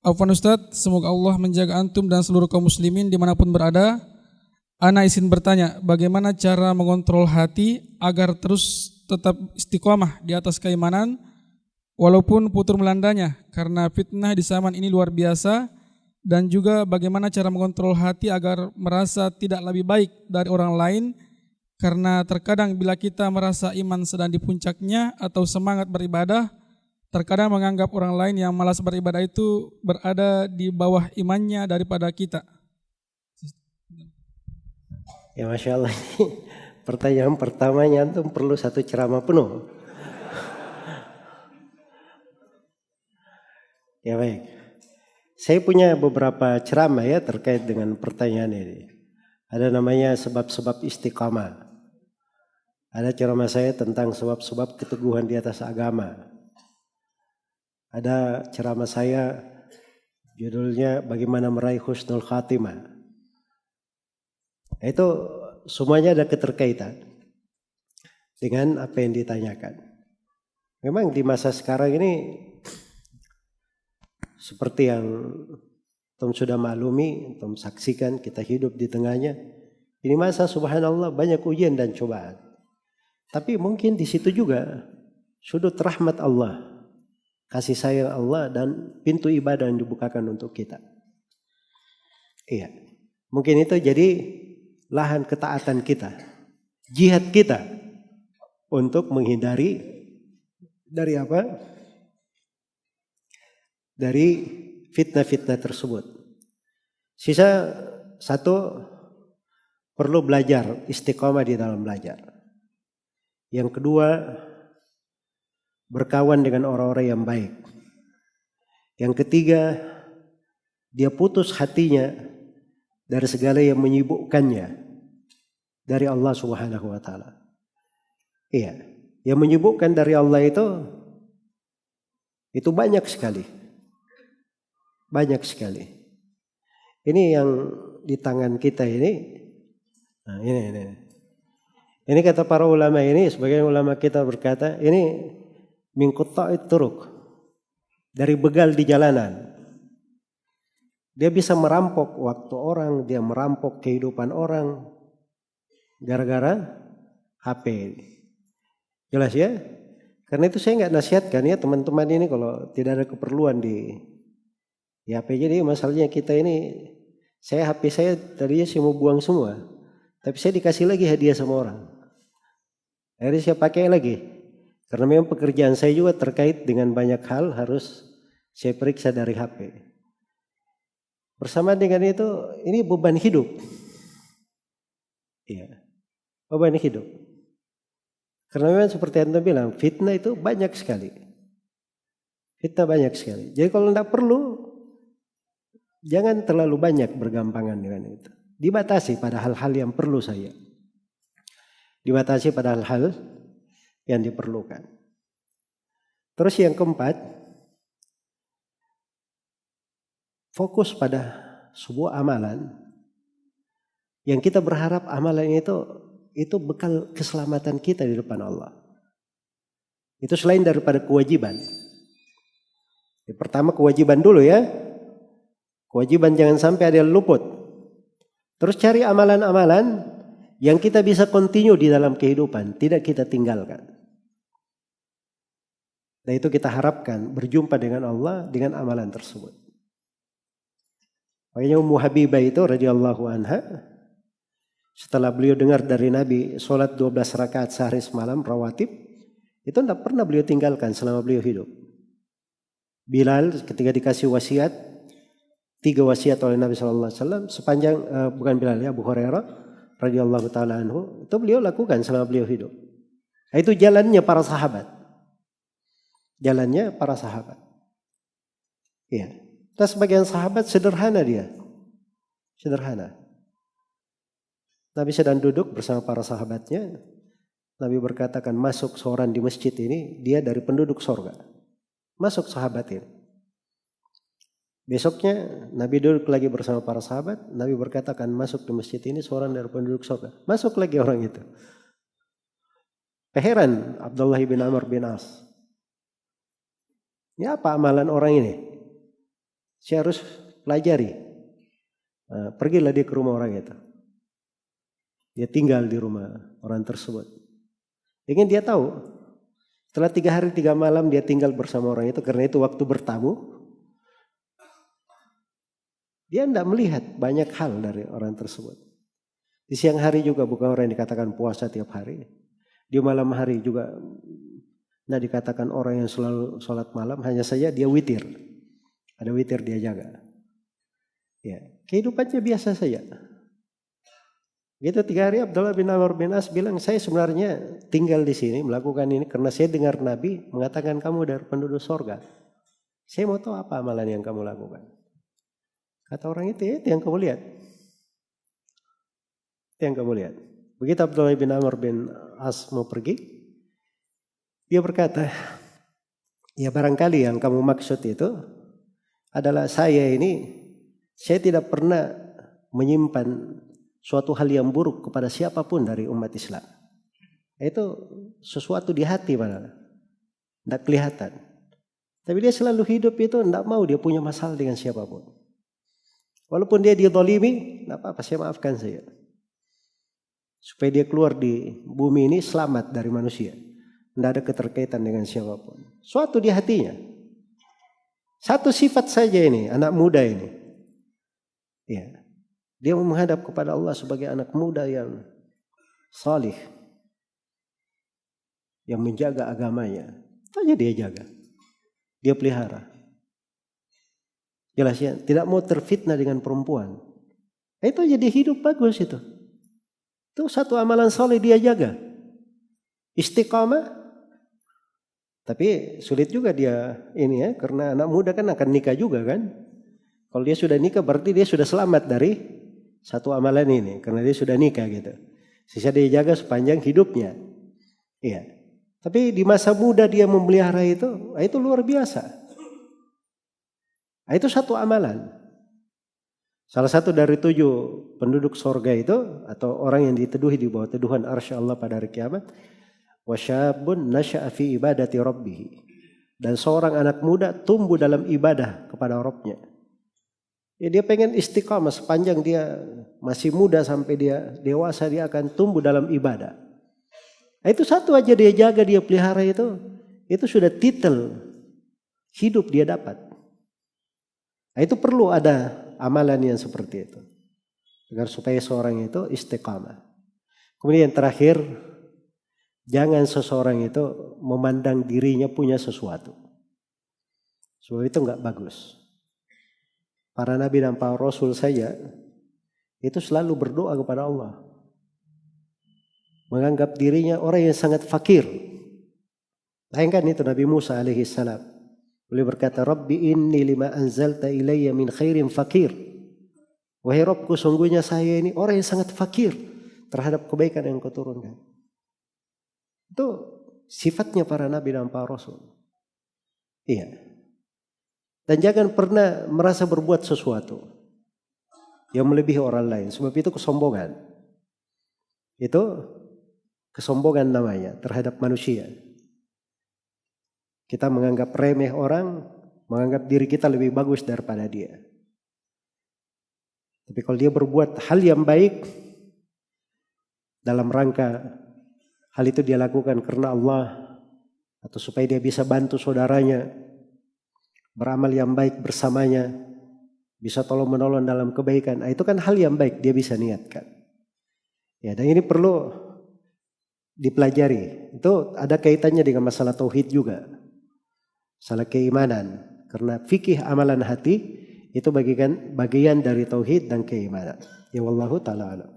Afwan Ustadz, semoga Allah menjaga antum dan seluruh kaum muslimin dimanapun berada. Ana izin bertanya, bagaimana cara mengontrol hati agar terus tetap istiqomah di atas keimanan walaupun putur melandanya, karena fitnah di zaman ini luar biasa. Dan juga bagaimana cara mengontrol hati agar merasa tidak lebih baik dari orang lain, karena terkadang bila kita merasa iman sedang di puncaknya atau semangat beribadah, terkadang menganggap orang lain yang malas beribadah itu berada di bawah imannya daripada kita. Ya Masya Allah, ini pertanyaan pertamanya antum perlu satu ceramah penuh. Ya baik. Saya punya beberapa ceramah ya terkait dengan pertanyaan ini. Ada namanya sebab-sebab istiqamah. Ada ceramah saya tentang sebab-sebab keteguhan di atas agama. Ada ceramah saya judulnya bagaimana meraih husnul khatimah. Itu semuanya ada keterkaitan dengan apa yang ditanyakan. Memang di masa sekarang ini seperti yang antum sudah maklumi, antum saksikan, kita hidup di tengahnya. Ini masa subhanallah banyak ujian dan cobaan. Tapi mungkin di situ juga sudut rahmat Allah, kasih sayang Allah dan pintu ibadah yang dibukakan untuk kita. Iya. Mungkin itu jadi lahan ketaatan kita, jihad kita untuk menghindari dari apa? Dari fitnah-fitnah tersebut. Sisa satu, perlu belajar, istiqomah di dalam belajar. Yang kedua, berkawan dengan orang-orang yang baik. Yang ketiga, dia putus hatinya dari segala yang menyibukkannya dari Allah Subhanahu wa taala. Iya, yang menyibukkan dari Allah itu banyak sekali. Banyak sekali. Ini yang di tangan kita ini. Nah, ini. Ini kata para ulama ini, sebagian ulama kita berkata, ini min qutta'it turuq. Dari begal di jalanan. Dia bisa merampok waktu orang, dia merampok kehidupan orang gara-gara HP. Jelas ya? Karena itu saya nggak nasihatkan ya teman-teman ini kalau tidak ada keperluan di HP. Jadi masalahnya kita ini, HP saya tadinya saya mau buang semua, tapi saya dikasih lagi hadiah sama orang. Akhirnya saya pakai lagi, karena memang pekerjaan saya juga terkait dengan banyak hal harus saya periksa dari HP. Bersama dengan itu, ini beban hidup. Iya, beban hidup. Karena memang seperti yang Anda bilang, fitnah itu banyak sekali. Fitnah banyak sekali. Jadi kalau tidak perlu, jangan terlalu banyak bergampangan dengan itu. Dibatasi pada hal-hal yang perlu saja. Dibatasi pada hal-hal yang diperlukan. Terus yang keempat, fokus pada sebuah amalan yang kita berharap amalan itu bekal keselamatan kita di depan Allah. Itu selain daripada kewajiban. Yang pertama kewajiban dulu ya. Kewajiban jangan sampai ada yang luput. Terus cari amalan-amalan yang kita bisa continue di dalam kehidupan, tidak kita tinggalkan. Dan itu kita harapkan berjumpa dengan Allah dengan amalan tersebut. Makanya Ummu Habibah itu radhiyallahu anha, setelah beliau dengar dari Nabi sholat 12 rakaat sehari semalam rawatib, itu tidak pernah beliau tinggalkan selama beliau hidup. Bilal ketika dikasih wasiat, 3 wasiat oleh Nabi SAW sepanjang bukan Bilal ya, Abu Hurairah radhiyallahu taala anhu, itu beliau lakukan selama beliau hidup. Nah, itu jalannya para sahabat. Jalannya para sahabat. Iya. Nah, sebagian sahabat sederhana dia. Sederhana. Nabi sedang duduk bersama para sahabatnya. Nabi berkatakan masuk seorang di masjid ini, dia dari penduduk sorga. Masuk sahabat ini. Besoknya Nabi duduk lagi bersama para sahabat. Nabi berkatakan masuk di masjid ini seorang dari penduduk surga. Masuk lagi orang itu. Heran Abdullah bin Amr bin As. Ini apa amalan orang ini? Saya harus pelajari. Pergilah dia ke rumah orang itu. Dia tinggal di rumah orang tersebut. Ingin dia tahu. Setelah 3 hari 3 malam dia tinggal bersama orang itu. Karena itu waktu bertamu. Dia tidak melihat banyak hal dari orang tersebut. Di siang hari juga bukan orang yang dikatakan puasa tiap hari. Di malam hari juga tidak dikatakan orang yang selalu sholat malam. Hanya saja dia witir. Ada witir dia jaga. Ya, kehidupannya biasa saja. Gitu 3 hari Abdullah bin Amr bin As bilang, saya sebenarnya tinggal di sini melakukan ini karena saya dengar Nabi mengatakan kamu dari penduduk sorga. Saya mau tahu apa amalan yang kamu lakukan. Kata orang itu yang kamu lihat. Itu yang kamu lihat. Begitu Abdullah bin Amr bin As mau pergi, dia berkata, ya barangkali yang kamu maksud itu adalah saya tidak pernah menyimpan suatu hal yang buruk kepada siapapun dari umat Islam. Itu sesuatu di hati malah. Tidak kelihatan. Tapi dia selalu hidup itu tidak mau dia punya masalah dengan siapapun. Walaupun dia dizalimi, tidak apa-apa, saya maafkan saya. Supaya dia keluar di bumi ini selamat dari manusia. Tidak ada keterkaitan dengan siapapun. Suatu di hatinya. Satu sifat saja ini, anak muda ini. Ya. Dia menghadap kepada Allah sebagai anak muda yang salih. Yang menjaga agamanya. Itu aja dia jaga. Dia pelihara. Jelas ya, tidak mau terfitnah dengan perempuan. Itu jadi hidup bagus itu. Itu satu amalan saleh dia jaga. Istiqamah. Tapi sulit juga dia ini ya, karena anak muda kan akan nikah juga kan. Kalau dia sudah nikah berarti dia sudah selamat dari satu amalan ini, karena dia sudah nikah gitu. Sisa dia jaga sepanjang hidupnya. Iya. Tapi di masa muda dia memelihara itu luar biasa. Itu satu amalan. Salah satu dari 7 penduduk sorga itu, atau orang yang diteduhi di bawah teduhan arsy Allah pada hari kiamat, wasyabun nasya'a fi ibadati rabbih. Dan seorang anak muda tumbuh dalam ibadah kepada Rabbnya. Ya, dia pengen istiqamah sepanjang dia masih muda sampai dia dewasa, dia akan tumbuh dalam ibadah. Itu satu aja dia jaga, dia pelihara itu sudah titel hidup dia dapat. Itu perlu ada amalan yang seperti itu. Agar supaya seorang itu istiqamah. Kemudian yang terakhir, jangan seseorang itu memandang dirinya punya sesuatu. Sebab itu enggak bagus. Para nabi dan para rasul saja itu selalu berdoa kepada Allah. Menganggap dirinya orang yang sangat fakir. Bayangkan itu Nabi Musa alaihi salam. Beliau berkata, Rabbi inni lima anzalta ilayya min khairin fakir. Wahai Rabbku, sungguhnya saya ini orang yang sangat fakir terhadap kebaikan yang kau turunkan. Itu sifatnya para nabi dan para rasul. Iya. Dan jangan pernah merasa berbuat sesuatu yang melebihi orang lain. Sebab itu kesombongan. Itu kesombongan namanya terhadap manusia. Kita menganggap remeh orang, menganggap diri kita lebih bagus daripada dia. Tapi kalau dia berbuat hal yang baik, dalam rangka hal itu dia lakukan karena Allah, atau supaya dia bisa bantu saudaranya, beramal yang baik bersamanya, bisa tolong menolong dalam kebaikan, itu kan hal yang baik dia bisa niatkan. Ya, dan ini perlu dipelajari. Itu ada kaitannya dengan masalah tauhid juga. Masalah keimanan. Karena fikih amalan hati itu bagian dari tauhid dan keimanan. Ya wallahu ta'ala alam.